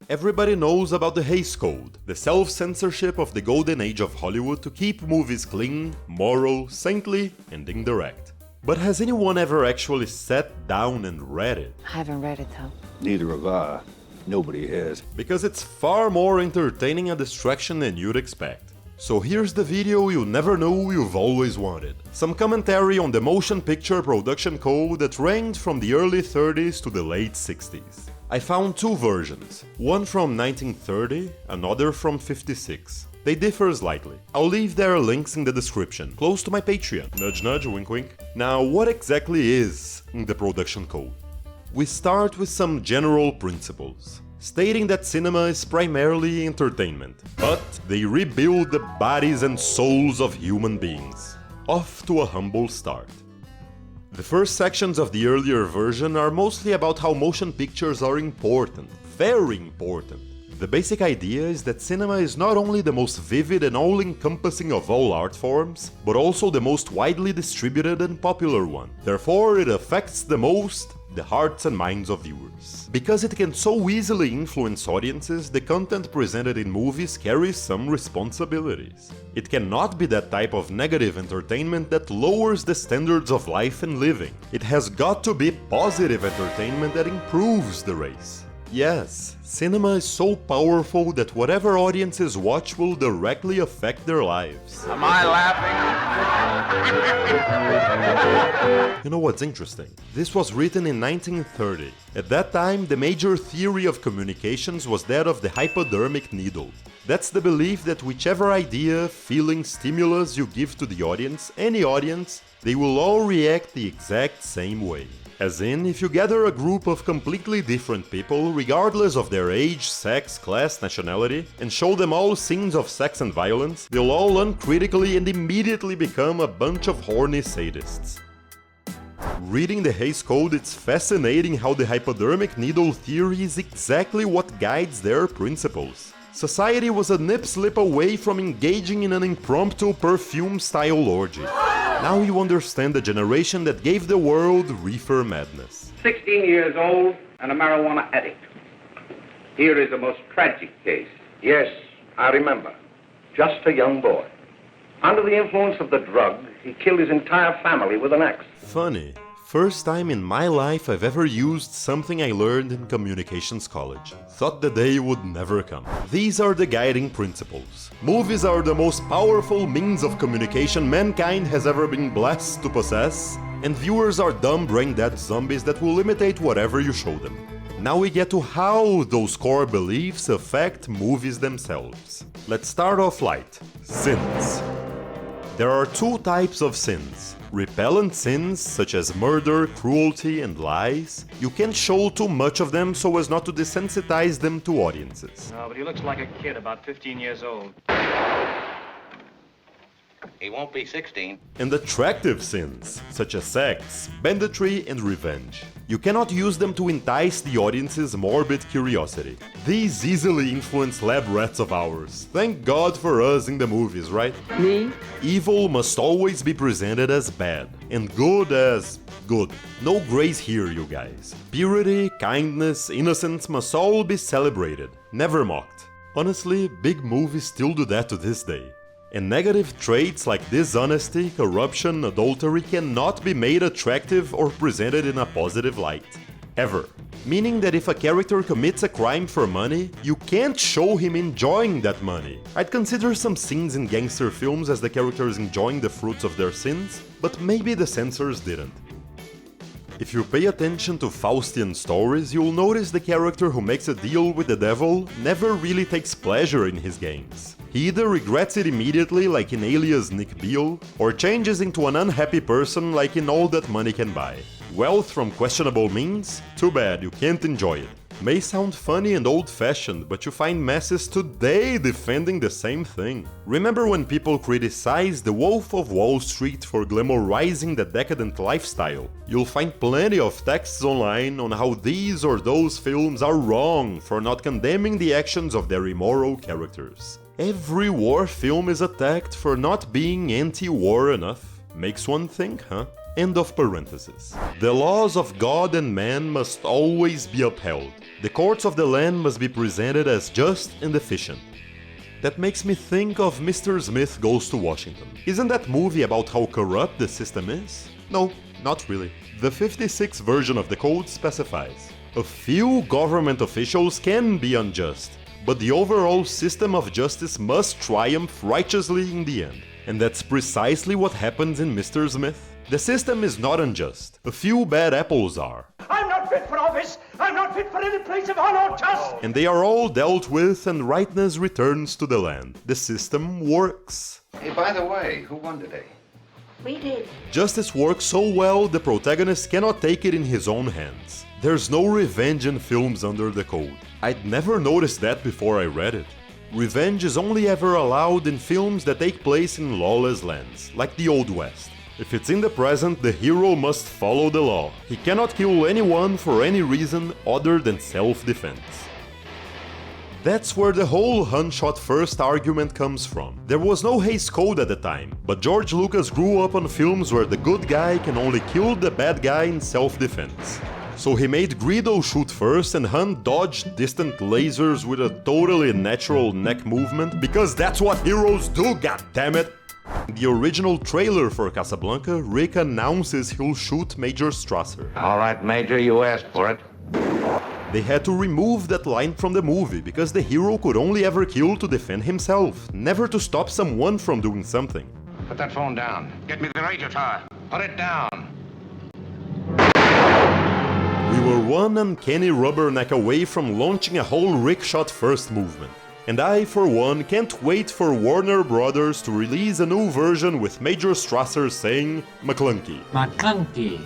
Everybody knows about the Hays Code, the self-censorship of the golden age of Hollywood to keep movies clean, moral, saintly, and indirect. But has anyone ever actually sat down and read it? I haven't read it though. Neither have I. Nobody has. Because it's far more entertaining a distraction than you'd expect. So here's the video you never knew you've always wanted. Some commentary on the motion picture production code that ranged from the early 30s to the late 60s. I found two versions, one from 1930, another from 56. They differ slightly. I'll leave their links in the description, close to my Patreon. Nudge nudge, wink wink. Now, what exactly is in the production code? We start with some general principles, stating that cinema is primarily entertainment, but they rebuild the bodies and souls of human beings. Off to a humble start. The first sections of the earlier version are mostly about how motion pictures are important, very important. The basic idea is that cinema is not only the most vivid and all-encompassing of all art forms, but also the most widely distributed and popular one. Therefore, it affects the most the hearts and minds of viewers. Because it can so easily influence audiences, the content presented in movies carries some responsibilities. It cannot be that type of negative entertainment that lowers the standards of life and living. It has got to be positive entertainment that improves the race. Yes, cinema is so powerful that whatever audiences watch will directly affect their lives. Am I laughing? You know what's interesting? This was written in 1930. At that time, the major theory of communications was that of the hypodermic needle. That's the belief that whichever idea, feeling, stimulus you give to the audience, any audience, they will all react the exact same way. As in, if you gather a group of completely different people, regardless of their age, sex, class, nationality, and show them all scenes of sex and violence, they'll all uncritically and immediately become a bunch of horny sadists. Reading the Hays Code, it's fascinating how the hypodermic needle theory is exactly what guides their principles. Society was a nip-slip away from engaging in an impromptu perfume-style orgy. Now you understand the generation that gave the world reefer madness. 16 years old and a marijuana addict. Here is a most tragic case. Yes, I remember. Just a young boy. Under the influence of the drug, he killed his entire family with an axe. Funny. First time in my life I've ever used something I learned in communications college. Thought the day would never come. These are the guiding principles. Movies are the most powerful means of communication mankind has ever been blessed to possess, and viewers are dumb brain-dead zombies that will imitate whatever you show them. Now we get to how those core beliefs affect movies themselves. Let's start off light. Sins. There are two types of sins. Repellent sins, such as murder, cruelty, and lies. You can't show too much of them so as not to desensitize them to audiences. No, but he looks like a kid, about 15 years old. He won't be 16. And attractive sins, such as sex, banditry, and revenge. You cannot use them to entice the audience's morbid curiosity. These easily influence lab rats of ours. Thank God for us in the movies, right? Me? Evil must always be presented as bad, and good as good. No grace here, you guys. Purity, kindness, innocence must all be celebrated, never mocked. Honestly, big movies still do that to this day. And negative traits like dishonesty, corruption, adultery cannot be made attractive or presented in a positive light. Ever. Meaning that if a character commits a crime for money, you can't show him enjoying that money. I'd consider some scenes in gangster films as the characters enjoying the fruits of their sins, but maybe the censors didn't. If you pay attention to Faustian stories, you'll notice the character who makes a deal with the devil never really takes pleasure in his gains. He either regrets it immediately, like in Alias Nick Beale, or changes into an unhappy person like in All That Money Can Buy. Wealth from questionable means? Too bad, you can't enjoy it. May sound funny and old-fashioned, but you find masses today defending the same thing. Remember when people criticized The Wolf of Wall Street for glamorizing the decadent lifestyle? You'll find plenty of texts online on how these or those films are wrong for not condemning the actions of their immoral characters. Every war film is attacked for not being anti-war enough. Makes one think, huh? End of parenthesis. The laws of God and man must always be upheld. The courts of the land must be presented as just and efficient. That makes me think of Mr. Smith Goes to Washington. Isn't that movie about how corrupt the system is? No, not really. The 56 version of the code specifies: a few government officials can be unjust, but the overall system of justice must triumph righteously in the end. And that's precisely what happens in Mr. Smith. The system is not unjust. A few bad apples are. I'm not fit for office! I'm not fit for any place of honor or trust! And they are all dealt with and rightness returns to the land. The system works. Hey, by the way, who won today? We did. Justice works so well the protagonist cannot take it in his own hands. There's no revenge in films under the code. I'd never noticed that before I read it. Revenge is only ever allowed in films that take place in lawless lands, like the Old West. If it's in the present, the hero must follow the law. He cannot kill anyone for any reason other than self-defense. That's where the whole "hun shot first" argument comes from. There was no Hays Code at the time, but George Lucas grew up on films where the good guy can only kill the bad guy in self-defense. So he made Greedo shoot first and Han dodge distant lasers with a totally natural neck movement, because that's what heroes do, goddammit! In the original trailer for Casablanca, Rick announces he'll shoot Major Strasser. All right, Major, you asked for it. They had to remove that line from the movie because the hero could only ever kill to defend himself, never to stop someone from doing something. Put that phone down. Get me the radio tower. Put it down. We were one uncanny rubberneck away from launching a whole Rick Shot First movement. And I, for one, can't wait for Warner Brothers to release a new version with Major Strasser saying McClunky. McClunky.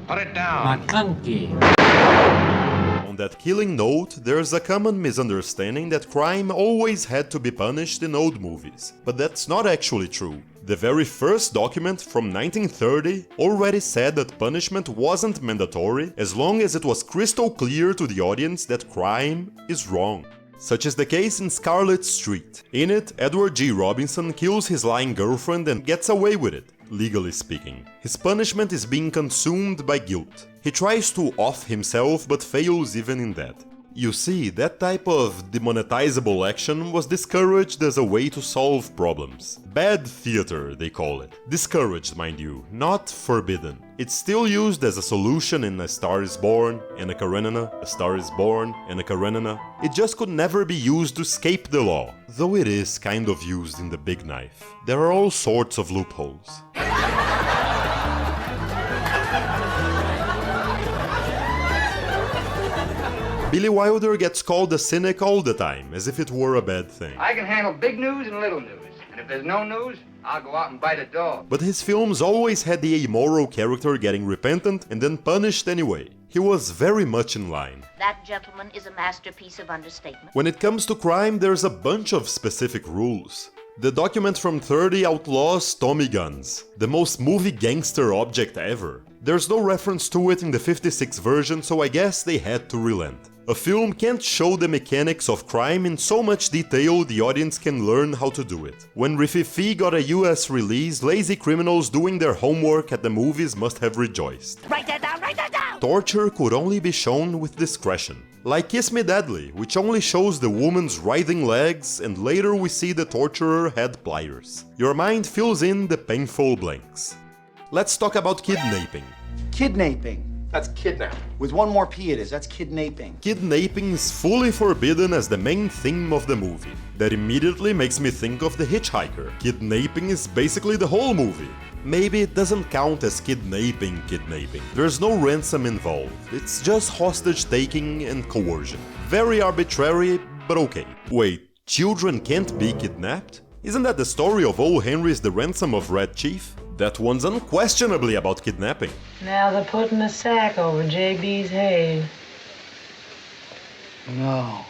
Put it down. McClunky. On that killing note, there's a common misunderstanding that crime always had to be punished in old movies. But that's not actually true. The very first document from 1930 already said that punishment wasn't mandatory as long as it was crystal clear to the audience that crime is wrong. Such is the case in Scarlet Street. In it, Edward G. Robinson kills his lying girlfriend and gets away with it, legally speaking. His punishment is being consumed by guilt. He tries to off himself but fails even in that. You see, that type of demonetizable action was discouraged as a way to solve problems. Bad theater, they call it. Discouraged, mind you, not forbidden. It's still used as a solution in A Star is Born, Anna Karenina, A Star is Born, Anna Karenina. It just could never be used to escape the law, though it is kind of used in The Big Knife. There are all sorts of loopholes. Billy Wilder gets called a cynic all the time, as if it were a bad thing. I can handle big news and little news. And if there's no news, I'll go out and bite a dog. But his films always had the amoral character getting repentant and then punished anyway. He was very much in line. That, gentleman, is a masterpiece of understatement. When it comes to crime, there's a bunch of specific rules. The document from 30 outlaws Tommy guns, the most movie gangster object ever. There's no reference to it in the 56 version, so I guess they had to relent. A film can't show the mechanics of crime in so much detail the audience can learn how to do it. When Rififi got a US release, lazy criminals doing their homework at the movies must have rejoiced. Write that down, write that down! Torture could only be shown with discretion. Like Kiss Me Deadly, which only shows the woman's writhing legs and later we see the torturer had pliers. Your mind fills in the painful blanks. Let's talk about kidnapping. Kidnapping. That's kidnapping. With one more P it is, that's kidnapping. Kidnapping is fully forbidden as the main theme of the movie. That immediately makes me think of The Hitchhiker. Kidnapping is basically the whole movie. Maybe it doesn't count as kidnapping. There's no ransom involved, it's just hostage-taking and coercion. Very arbitrary, but okay. Wait, children can't be kidnapped? Isn't that the story of O. Henry's The Ransom of Red Chief? That one's unquestionably about kidnapping. Now they're putting a sack over JB's head. No.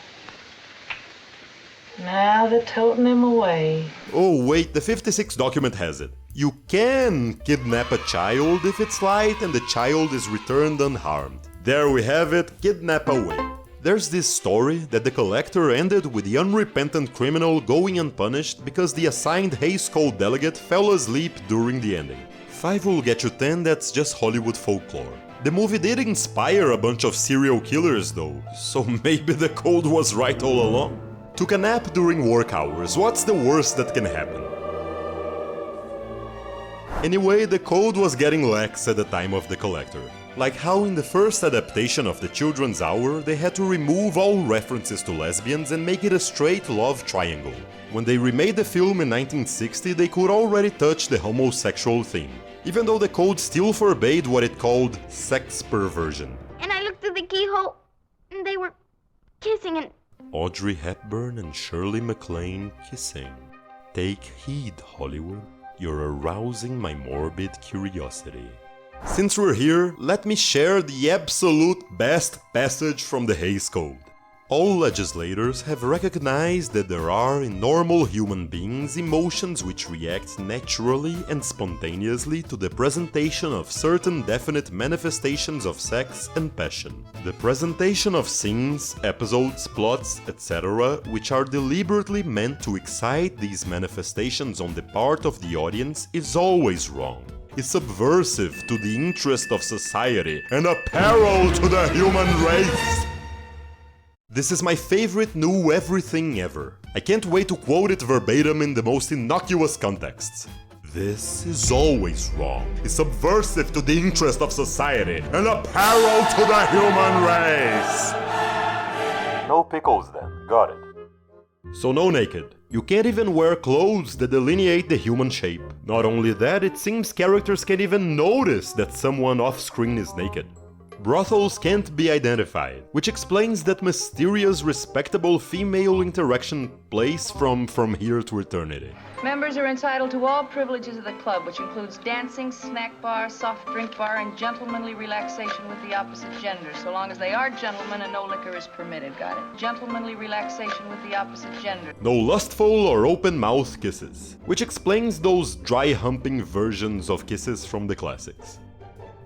Now they're toting him away. Oh wait, the 56 document has it. You can kidnap a child if it's light and the child is returned unharmed. There we have it, kidnap away. There's this story that the collector ended with the unrepentant criminal going unpunished because the assigned Hays Code delegate fell asleep during the ending. 5 will get you 10, that's just Hollywood folklore. The movie did inspire a bunch of serial killers though, so maybe the code was right all along. Took a nap during work hours, what's the worst that can happen? Anyway, the code was getting lax at the time of The Collector. Like how in the first adaptation of The Children's Hour, they had to remove all references to lesbians and make it a straight love triangle. When they remade the film in 1960, they could already touch the homosexual theme, even though the code still forbade what it called sex perversion. And I looked through the keyhole, and they were kissing and... Audrey Hepburn and Shirley MacLaine kissing. Take heed, Hollywood. You're arousing my morbid curiosity. Since we're here, let me share the absolute best passage from the Hays Code. All legislators have recognized that there are in normal human beings emotions which react naturally and spontaneously to the presentation of certain definite manifestations of sex and passion. The presentation of scenes, episodes, plots, etc., which are deliberately meant to excite these manifestations on the part of the audience is always wrong. Is subversive to the interest of society and a peril to the human race. This is my favorite new everything ever. I can't wait to quote it verbatim in the most innocuous contexts. This is always wrong. Is subversive to the interest of society and a peril to the human race. No pickles then, got it. So no naked. You can't even wear clothes that delineate the human shape. Not only that, it seems characters can't even notice that someone off-screen is naked. Brothels can't be identified, which explains that mysterious, respectable female interaction place from here to eternity. Members are entitled to all privileges of the club, which includes dancing, snack bar, soft drink bar, and gentlemanly relaxation with the opposite gender, so long as they are gentlemen and no liquor is permitted, got it? Gentlemanly relaxation with the opposite gender. No lustful or open-mouth kisses, which explains those dry-humping versions of kisses from the classics.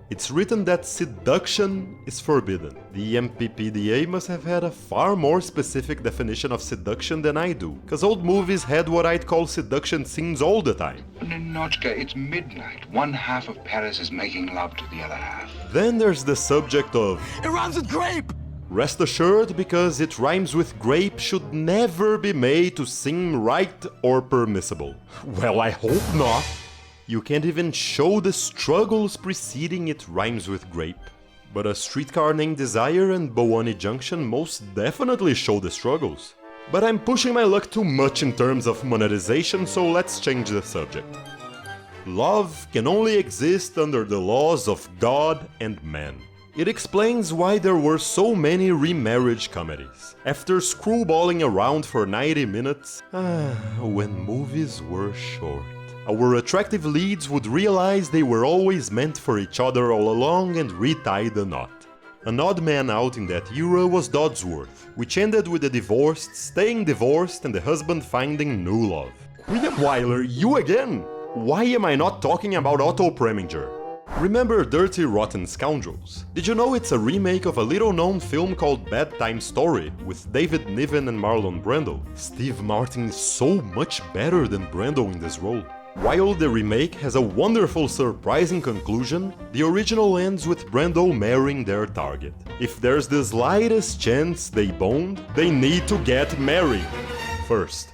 It's written that seduction is forbidden. The MPPDA must have had a far more specific definition of seduction than I do, cause old movies had what I'd call seduction scenes all the time. Ninochka, it's midnight. One half of Paris is making love to the other half. Then there's the subject of... It rhymes with grape! Rest assured, because it rhymes with grape should never be made to seem right or permissible. Well, I hope not. You can't even show the struggles preceding it rhymes with grape. But A Streetcar Named Desire and Bowani Junction most definitely show the struggles. But I'm pushing my luck too much in terms of monetization, so let's change the subject. Love can only exist under the laws of God and man. It explains why there were so many remarriage comedies. After screwballing around for 90 minutes, when movies were short. Our attractive leads would realize they were always meant for each other all along and retie the knot. An odd man out in that era was Dodsworth, which ended with the divorced staying divorced and the husband finding new love. William Wyler, you again? Why am I not talking about Otto Preminger? Remember Dirty Rotten Scoundrels? Did you know it's a remake of a little-known film called Bad Time Story with David Niven and Marlon Brando? Steve Martin is so much better than Brando in this role. While the remake has a wonderful, surprising conclusion, the original ends with Brando marrying their target. If there's the slightest chance they boned, they need to get married first.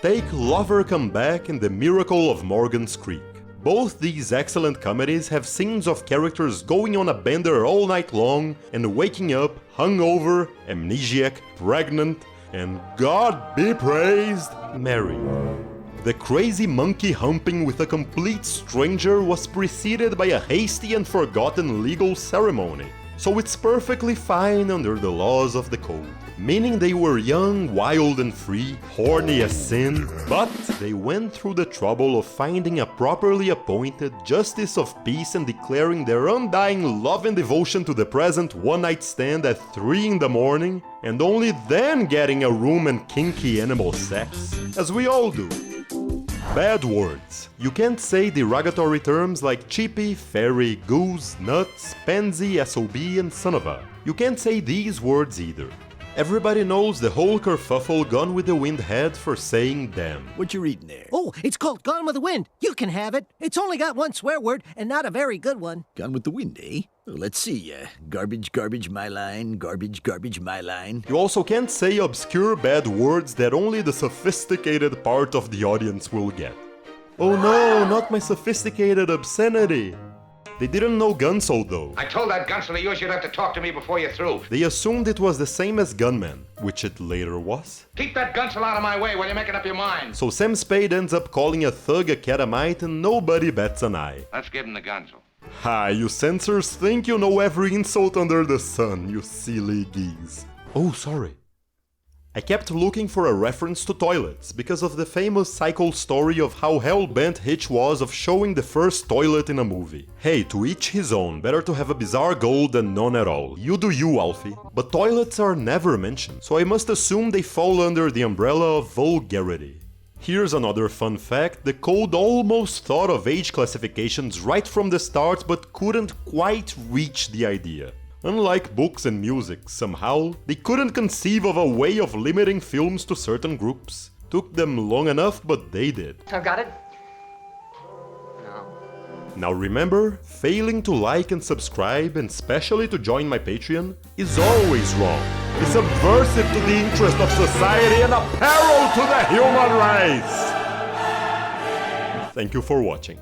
Take Lover Come Back and The Miracle of Morgan's Creek. Both these excellent comedies have scenes of characters going on a bender all night long and waking up hungover, amnesiac, pregnant, and God be praised, married. The crazy monkey humping with a complete stranger was preceded by a hasty and forgotten legal ceremony, so it's perfectly fine under the laws of the code. Meaning they were young, wild and free, horny as sin, but they went through the trouble of finding a properly appointed justice of peace and declaring their undying love and devotion to the present one-night stand at 3 in the morning, and only then getting a room and kinky animal sex, as we all do. Bad words. You can't say derogatory terms like cheapy, fairy, goose, nuts, pansy, SOB and son of a. You can't say these words either. Everybody knows the whole kerfuffle Gone with the Wind had for saying damn. What you reading there? Oh, it's called Gone with the Wind. You can have it. It's only got one swear word, and not a very good one. Gone with the Wind, eh? Well, let's see. Garbage, garbage, my line. Garbage, garbage, my line. You also can't say obscure bad words that only the sophisticated part of the audience will get. Oh no, not my sophisticated obscenity. They didn't know Gunso though. I told that gunster of yours you'd have to talk to me before you're through. They assumed it was the same as Gunman, which it later was. Keep that gunsel out of my way while you're making up your mind. So Sam Spade ends up calling a thug a catamite and nobody bats an eye. Let's give him the gunsel. Ha, you censors think you know every insult under the sun, you silly geese. Oh, sorry. I kept looking for a reference to toilets because of the famous cycle story of how hell-bent Hitch was of showing the first toilet in a movie. Hey, to each his own, better to have a bizarre goal than none at all. You do you, Alfie. But toilets are never mentioned, so I must assume they fall under the umbrella of vulgarity. Here's another fun fact: the code almost thought of age classifications right from the start but couldn't quite reach the idea. Unlike books and music, somehow, they couldn't conceive of a way of limiting films to certain groups. Took them long enough, but they did. I've got it. No. Now remember, failing to like and subscribe, and especially to join my Patreon, is always wrong. It's subversive to the interest of society and a peril to the human race! Thank you for watching.